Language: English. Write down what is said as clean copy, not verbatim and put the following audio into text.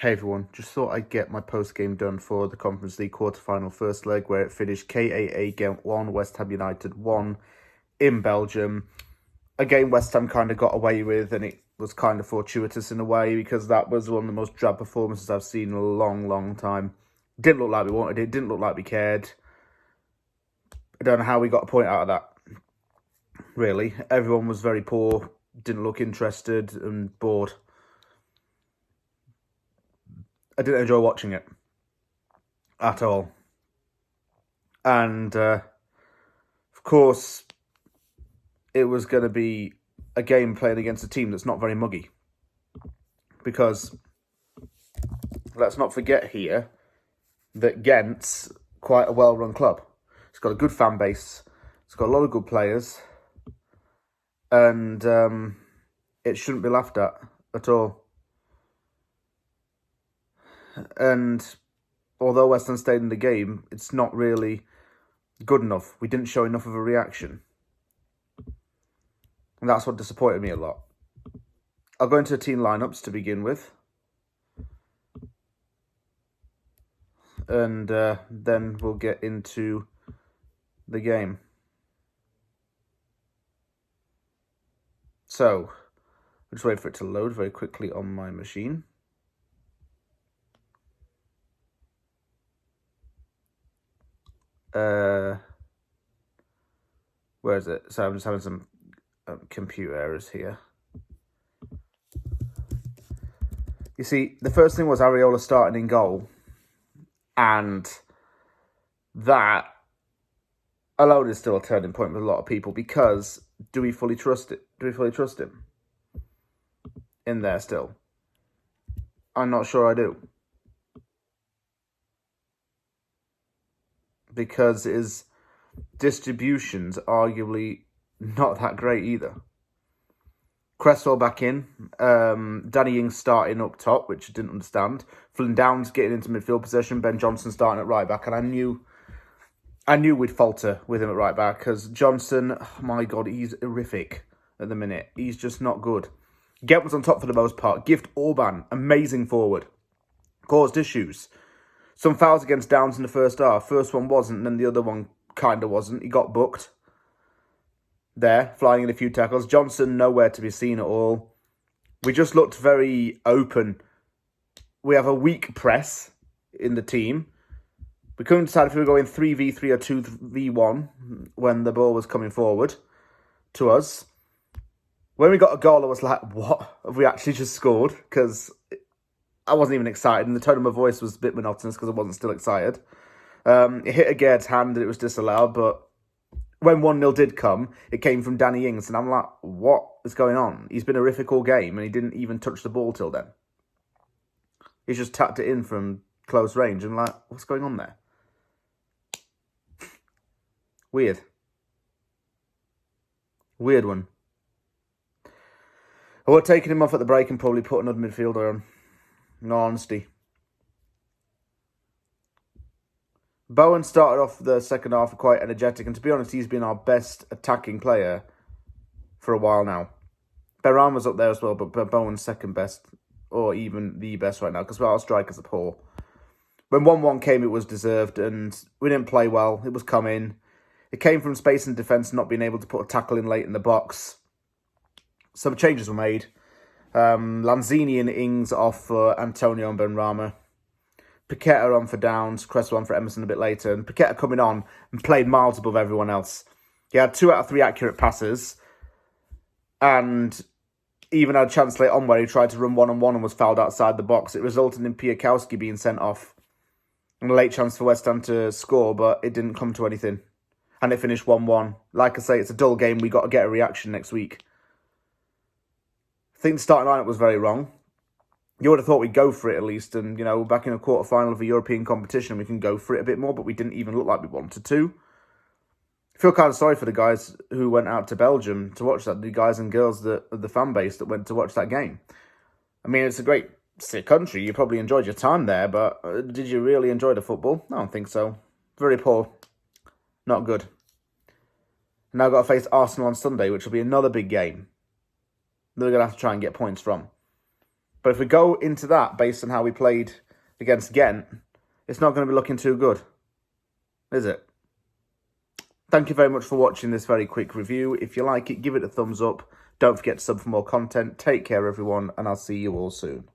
Hey everyone, just thought I'd get my post-game done for the Conference League quarter-final first leg where it finished KAA Gent 1, West Ham United 1 in Belgium. A game West Ham kind of got away with, and it was kind of fortuitous in a way because that was one of the most drab performances I've seen in a long, long time. Didn't look like we wanted it, didn't look like we cared. I don't know how we got a point out of that, really. Everyone was very poor, didn't look interested and bored. I didn't enjoy watching it at all. And, of course, it was going to be a game playing against a team that's not very muggy. Because, let's not forget here, that Gent's quite a well-run club. It's got a good fan base. It's got a lot of good players. And it shouldn't be laughed at all. And although West Ham stayed in the game, it's not really good enough. We didn't show enough of a reaction. And that's what disappointed me a lot. I'll go into the team lineups to begin with. And then we'll get into the game. So, I'll just wait for it to load very quickly on my machine. Where is it? So I'm just having some computer errors here. You see, the first thing was Areola starting in goal. And that alone is still a turning point with a lot of people because do we fully trust it? Do we fully trust him in there still? I'm not sure I do. Because his distribution's arguably not that great either. Cresswell back in. Danny Ings starting up top, which I didn't understand. Flynn Downs getting into midfield possession. Ben Johnson starting at right back. And I knew we'd falter with him at right back because Johnson, oh my God, he's horrific at the minute. He's just not good. Gent was on top for the most part. Gift Orban, amazing forward. Caused issues. Some fouls against Downs in the first half. First one wasn't, and then the other one kind of wasn't. He got booked there, flying in a few tackles. Johnson, nowhere to be seen at all. We just looked very open. We have a weak press in the team. We couldn't decide if we were going 3v3 or 2v1 when the ball was coming forward to us. When we got a goal, I was like, what? Have we actually just scored? Because I wasn't even excited, and the tone of my voice was a bit monotonous because I wasn't still excited. It hit Agaird's hand, and it was disallowed, but when 1-0 did come, it came from Danny Ings, and I'm like, what is going on? He's been horrific all game, and he didn't even touch the ball till then. He's just tapped it in from close range, and like, what's going on there? Weird. Weird one. I would have taken him off at the break and probably put another midfielder on. In all honesty. Bowen started off the second half quite energetic, and to be honest, he's been our best attacking player for a while now. Beran was up there as well, but Bowen's second best, or even the best right now, because our strikers are poor. When 1-1 came, it was deserved, and we didn't play well. It was coming. It came from space and defence, not being able to put a tackle in late in the box. Some changes were made. Lanzini and Ings off for Antonio and Benrahma. Paqueta on for Downs, Cresswell on for Emerson a bit later, and Paqueta coming on and played miles above everyone else. He had 2 out of 3 accurate passes, and even had a chance late on where he tried to run one-on-one and was fouled outside the box. It resulted in Piakowski being sent off, and a late chance for West Ham to score, but it didn't come to anything, and it finished 1-1. Like I say, it's a dull game. We got to get a reaction next week. I think the starting lineup was very wrong. You would have thought we'd go for it at least, and, you know, back in a quarter-final of a European competition, we can go for it a bit more, but we didn't even look like we wanted to. I feel kind of sorry for the guys who went out to Belgium to watch that, the guys and girls of the fan base that went to watch that game. I mean, it's a great sick country. You probably enjoyed your time there, but did you really enjoy the football? I don't think so. Very poor. Not good. Now got to face Arsenal on Sunday, which will be another big game that we're going to have to try and get points from. But if we go into that based on how we played against Gent, it's not going to be looking too good, is it? Thank you very much for watching this very quick review. If you like it, give it a thumbs up. Don't forget to sub for more content. Take care, everyone, and I'll see you all soon.